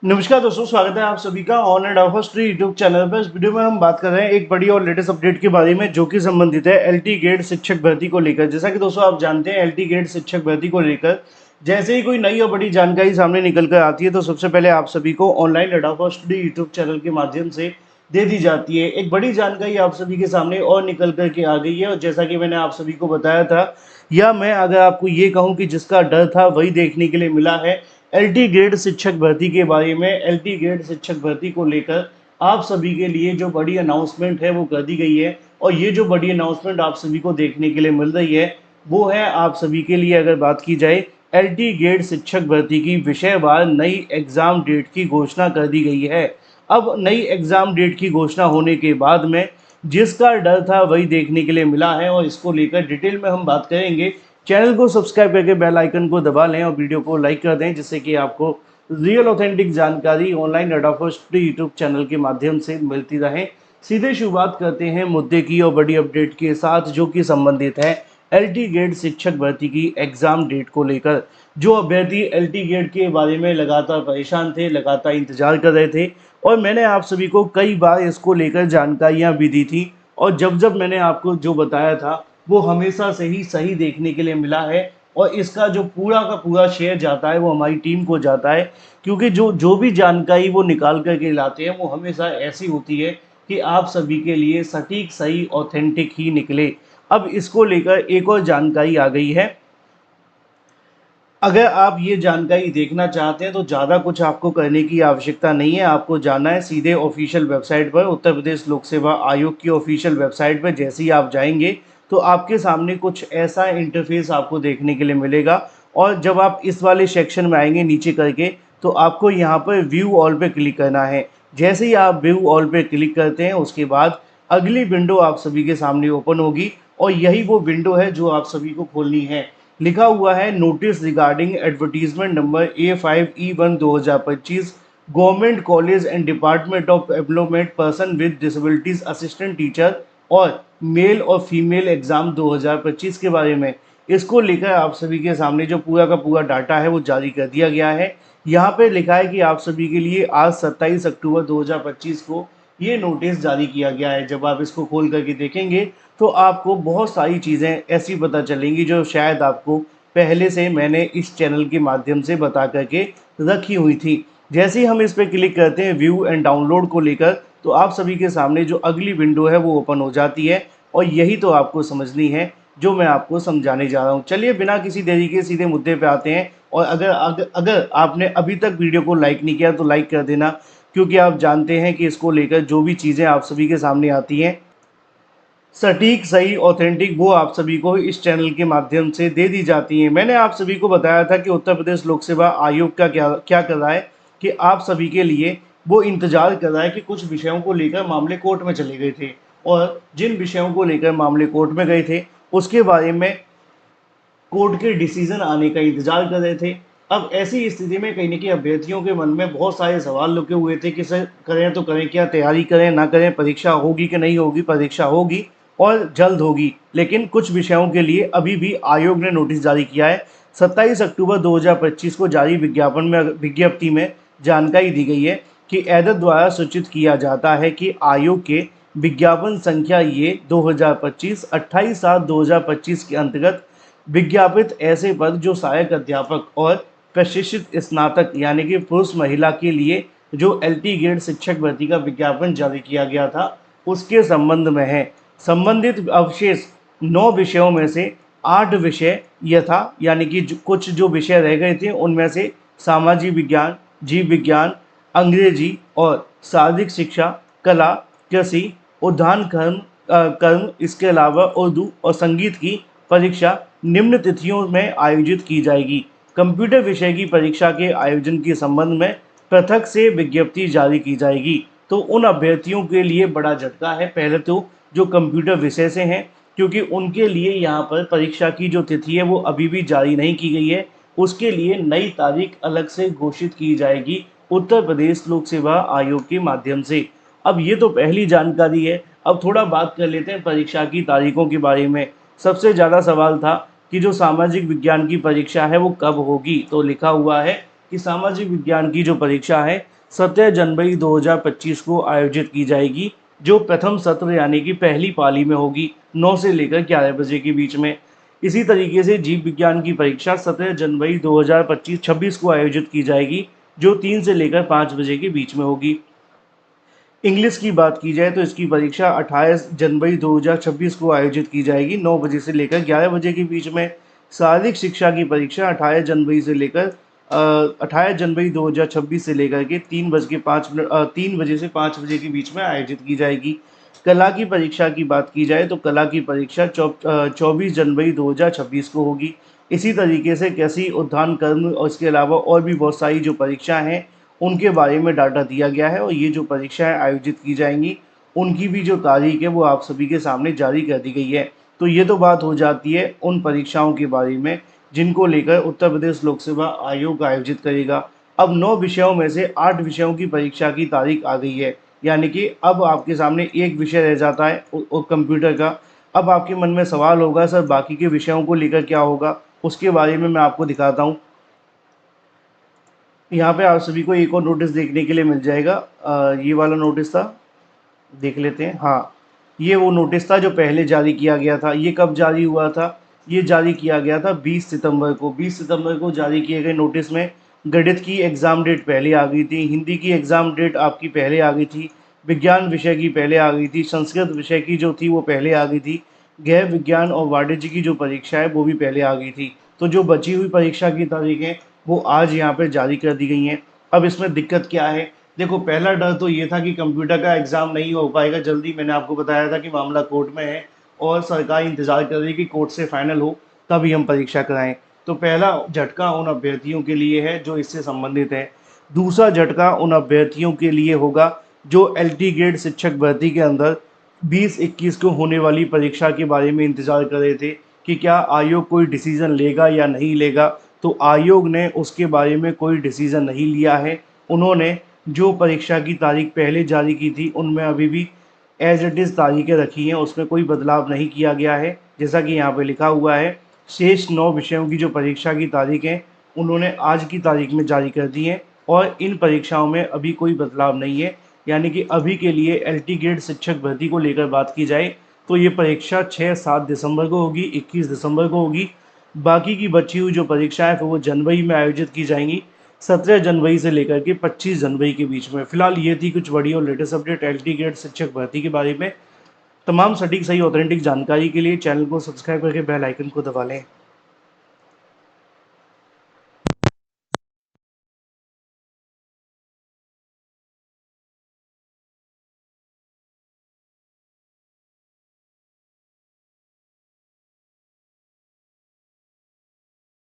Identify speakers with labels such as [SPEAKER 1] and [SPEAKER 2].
[SPEAKER 1] नमस्कार दोस्तों, स्वागत है आप सभी का on end of history YouTube channel पर। इस वीडियो में हम बात कर रहे हैं एक बड़ी और लेटेस्ट अपडेट के बारे में, जो कि संबंधित है एलटी गेट शिक्षक भर्ती को लेकर। जैसा कि दोस्तों आप जानते हैं, एलटी गेट शिक्षक भर्ती को लेकर जैसे ही कोई नई और बड़ी जानकारी सामने निकल कर आती है तो सबसे पहले आप सभी को online aid of study YouTube channel के माध्यम से दे दी जाती है। एक बड़ी जानकारी आप सभी के सामने और निकल करके आ गई है, और जैसा कि मैंने आप सभी को बताया था, या मैं अगर आपको ये कहूँ कि जिसका डर था वही देखने के लिए मिला है। एलटी ग्रेड शिक्षक भर्ती के बारे में, एलटी ग्रेड शिक्षक भर्ती को लेकर आप सभी के लिए जो बड़ी अनाउंसमेंट है वो कर दी गई है। और ये जो बड़ी अनाउंसमेंट आप सभी को देखने के लिए मिल रही है वो है आप सभी के लिए, अगर बात की जाए, एलटी ग्रेड शिक्षक भर्ती की विषयवार नई एग्जाम डेट की घोषणा कर दी गई है। अब नई एग्जाम डेट की घोषणा होने के बाद में जिसका डर था वही देखने के लिए मिला है, और इसको लेकर डिटेल में हम बात करेंगे। चैनल को सब्सक्राइब करके बेल आइकन को दबा लें और वीडियो को लाइक कर दें, जिससे कि आपको रियल ऑथेंटिक जानकारी ऑनलाइन एडाफोस्ट यूट्यूब चैनल के माध्यम से मिलती रहे। सीधे शुरुआत करते हैं मुद्दे की और बड़ी अपडेट के साथ, जो कि संबंधित है एलटी गेट शिक्षक भर्ती की एग्जाम डेट को लेकर। जो अभ्यर्थी एलटी गेट के बारे में लगातार परेशान थे, लगातार इंतजार कर रहे थे, और मैंने आप सभी को कई बार इसको लेकर जानकारियां भी दी थी, और जब जब मैंने आपको जो बताया था वो हमेशा से ही सही देखने के लिए मिला है। और इसका जो पूरा का पूरा शेयर जाता है वो हमारी टीम को जाता है, क्योंकि जो जो भी जानकारी वो निकाल करके लाते हैं वो हमेशा ऐसी होती है कि आप सभी के लिए सटीक, सही, ऑथेंटिक ही निकले। अब इसको लेकर एक और जानकारी आ गई है। अगर आप ये जानकारी देखना चाहते हैं तो ज़्यादा कुछ आपको करने की आवश्यकता नहीं है। आपको जाना है सीधे ऑफिशियल वेबसाइट पर, उत्तर प्रदेश लोक सेवा आयोग की ऑफिशियल वेबसाइट पर। जैसे ही आप जाएंगे तो आपके सामने कुछ ऐसा इंटरफेस आपको देखने के लिए मिलेगा, और जब आप इस वाले सेक्शन में आएंगे नीचे करके, तो आपको यहाँ पर व्यू ऑल पे क्लिक करना है। जैसे ही आप व्यू ऑल पे क्लिक करते हैं उसके बाद अगली विंडो आप सभी के सामने ओपन होगी, और यही वो विंडो है जो आप सभी को खोलनी है। लिखा हुआ है notice regarding advertisement number A5E1 2025, government college and department of employment person with disabilities assistant teacher और मेल और फीमेल एग्जाम 2025 के बारे में। इसको लेकर आप सभी के सामने जो पूरा का पूरा डाटा है वो जारी कर दिया गया है। यहाँ पे लिखा है कि आप सभी के लिए आज 27 अक्टूबर 2025 को ये नोटिस जारी किया गया है। जब आप इसको खोल करके देखेंगे तो आपको बहुत सारी चीज़ें ऐसी पता चलेंगी जो शायद आपको पहले से मैंने इस चैनल के माध्यम से बता करके रखी हुई थी। जैसे ही हम इस पर क्लिक करते हैं व्यू एंड डाउनलोड को लेकर, तो आप सभी के सामने जो अगली विंडो है वो ओपन हो जाती है, और यही तो आपको समझनी है जो मैं आपको समझाने जा रहा हूँ। चलिए बिना किसी देरी के सीधे मुद्दे पे आते हैं। और अगर आपने अभी तक वीडियो को लाइक नहीं किया तो लाइक कर देना, क्योंकि आप जानते हैं कि इसको लेकर जो भी चीज़ें आप सभी के सामने आती हैं सटीक, सही, ऑथेंटिक, वो आप सभी को इस चैनल के माध्यम से दे दी जाती हैं। मैंने आप सभी को बताया था कि उत्तर प्रदेश लोक सेवा आयोग का क्या क्या कर रहा है, कि आप सभी के लिए वो इंतजार कर रहा है कि कुछ विषयों को लेकर मामले कोर्ट में चले गए थे, और जिन विषयों को लेकर मामले कोर्ट में गए थे उसके बारे में कोर्ट के डिसीजन आने का इंतजार कर रहे थे। अब ऐसी स्थिति में कहीं न कहीं अभ्यर्थियों के मन में बहुत सारे सवाल लुके हुए थे कि सर करें तो करें क्या, तैयारी करें ना करें, परीक्षा होगी कि नहीं होगी। परीक्षा होगी और जल्द होगी, लेकिन कुछ विषयों के लिए अभी भी आयोग ने नोटिस जारी किया है। 27 अक्टूबर 2025 को जारी विज्ञप्ति में जानकारी दी गई है कि एडर द्वारा सूचित किया जाता है कि आयोग के विज्ञापन संख्या ये 2025 28/7/2025 के अंतर्गत विज्ञापित ऐसे पद जो सहायक अध्यापक और प्रशिक्षित स्नातक यानी कि पुरुष महिला के लिए जो एलटी ग्रेड शिक्षक भर्ती का विज्ञापन जारी किया गया था उसके संबंध में है। संबंधित अवशेष 9 विषयों में से 8 विषय यथा यानी कि कुछ जो विषय रह गए थे उनमें से सामाजिक विज्ञान, जीव विज्ञान, अंग्रेजी और शारीरिक शिक्षा, कला, कृषि, उद्यान कर्म, इसके अलावा उर्दू और संगीत की परीक्षा निम्न तिथियों में आयोजित की जाएगी। कंप्यूटर विषय की परीक्षा के आयोजन के संबंध में पृथक से विज्ञप्ति जारी की जाएगी। तो उन अभ्यर्थियों के लिए बड़ा झटका है, पहले तो जो कंप्यूटर विषय से हैं, क्योंकि उनके लिए यहाँ पर परीक्षा की जो तिथि है वो अभी भी जारी नहीं की गई है। उसके लिए नई तारीख अलग से घोषित की जाएगी उत्तर प्रदेश लोक सेवा आयोग के माध्यम से। अब ये तो पहली जानकारी है। अब थोड़ा बात कर लेते हैं परीक्षा की तारीखों के बारे में। सबसे ज़्यादा सवाल था कि जो सामाजिक विज्ञान की परीक्षा है वो कब होगी, तो लिखा हुआ है कि सामाजिक विज्ञान की जो परीक्षा है 17 जनवरी 2025 को आयोजित की जाएगी, जो प्रथम सत्र यानी कि पहली पाली में होगी 9 से लेकर 11 बजे के बीच में। इसी तरीके से जीव विज्ञान की परीक्षा 17 जनवरी 2025-26 को आयोजित की जाएगी, जो 3 से लेकर 5 बजे के बीच में होगी। इंग्लिश की बात की जाए तो इसकी परीक्षा 28 जनवरी 2026 को आयोजित की जाएगी 9 बजे से लेकर 11 बजे के बीच में। शारीरिक शिक्षा की परीक्षा 28 जनवरी से लेकर 28 जनवरी 2026 से लेकर के 3 बजे से 5 बजे के बीच में आयोजित की जाएगी। कला की परीक्षा की बात की जाए तो कला की परीक्षा 24 जनवरी 2026 को होगी। इसी तरीके से कृषि उद्यान कर्म और इसके अलावा और भी बहुत सारी जो परीक्षा हैं उनके बारे में डाटा दिया गया है, और ये जो परीक्षाएं आयोजित की जाएंगी उनकी भी जो तारीख है वो आप सभी के सामने जारी कर दी गई है। तो ये तो बात हो जाती है उन परीक्षाओं के बारे में जिनको लेकर उत्तर प्रदेश लोक सेवा आयोग आयोजित करेगा। अब 9 विषयों में से 8 विषयों की परीक्षा की तारीख आ गई है, यानी कि अब आपके सामने एक विषय रह जाता है कंप्यूटर का। अब आपके मन में सवाल होगा सर बाकी के विषयों को लेकर क्या होगा, उसके बारे में मैं आपको दिखाता हूँ। यहाँ पे आप सभी को एक और नोटिस देखने के लिए मिल जाएगा। ये वाला नोटिस था, देख लेते हैं। हाँ, ये वो नोटिस था जो पहले जारी किया गया था। ये कब जारी हुआ था? ये जारी किया गया था 20 सितंबर को। 20 सितंबर को जारी किए गए नोटिस में गणित की एग्ज़ाम डेट पहले आ गई थी, हिंदी की एग्ज़ाम डेट आपकी पहले आ गई थी, विज्ञान विषय की पहले आ गई थी, संस्कृत विषय की जो थी वो पहले आ गई थी, गैर विज्ञान और वाणिज्य की जो परीक्षा है वो भी पहले आ गई थी। तो जो बची हुई परीक्षा की तारीखें वो आज यहाँ पे जारी कर दी गई हैं। अब इसमें दिक्कत क्या है? देखो, पहला डर तो ये था कि कंप्यूटर का एग्ज़ाम नहीं हो पाएगा जल्दी। मैंने आपको बताया था कि मामला कोर्ट में है और सरकार इंतज़ार कर रही है कि कोर्ट से फाइनल हो तभी हम परीक्षा कराएं। तो पहला झटका उन अभ्यर्थियों के लिए है जो इससे संबंधित है। दूसरा झटका उन अभ्यर्थियों के लिए होगा जो एलटी ग्रेड शिक्षक भर्ती के अंदर 20-21 को होने वाली परीक्षा के बारे में इंतज़ार कर रहे थे कि क्या आयोग कोई डिसीज़न लेगा या नहीं लेगा। तो आयोग ने उसके बारे में कोई डिसीज़न नहीं लिया है। उन्होंने जो परीक्षा की तारीख पहले जारी की थी उनमें अभी भी एज इट इज़ तारीखें रखी हैं, उसमें कोई बदलाव नहीं किया गया है। जैसा कि यहाँ पे लिखा हुआ है, शेष 9 विषयों की जो परीक्षा की तारीखें उन्होंने आज की तारीख में जारी कर दी हैं, और इन परीक्षाओं में अभी कोई बदलाव नहीं है। यानी कि अभी के लिए एलटी ग्रेड शिक्षक भर्ती को लेकर बात की जाए तो ये परीक्षा 6-7 दिसंबर को होगी, 21 दिसंबर को होगी। बाकी की बची हुई जो परीक्षाएं फिर वो जनवरी में आयोजित की जाएंगी, 17 जनवरी से लेकर के 25 जनवरी के बीच में। फिलहाल ये थी कुछ बड़ी और लेटेस्ट अपडेट एलटी ग्रेड शिक्षक भर्ती के बारे में। तमाम सटीक सही ऑथेंटिक जानकारी के लिए चैनल को सब्सक्राइब करके बेल आइकन को दबा लें।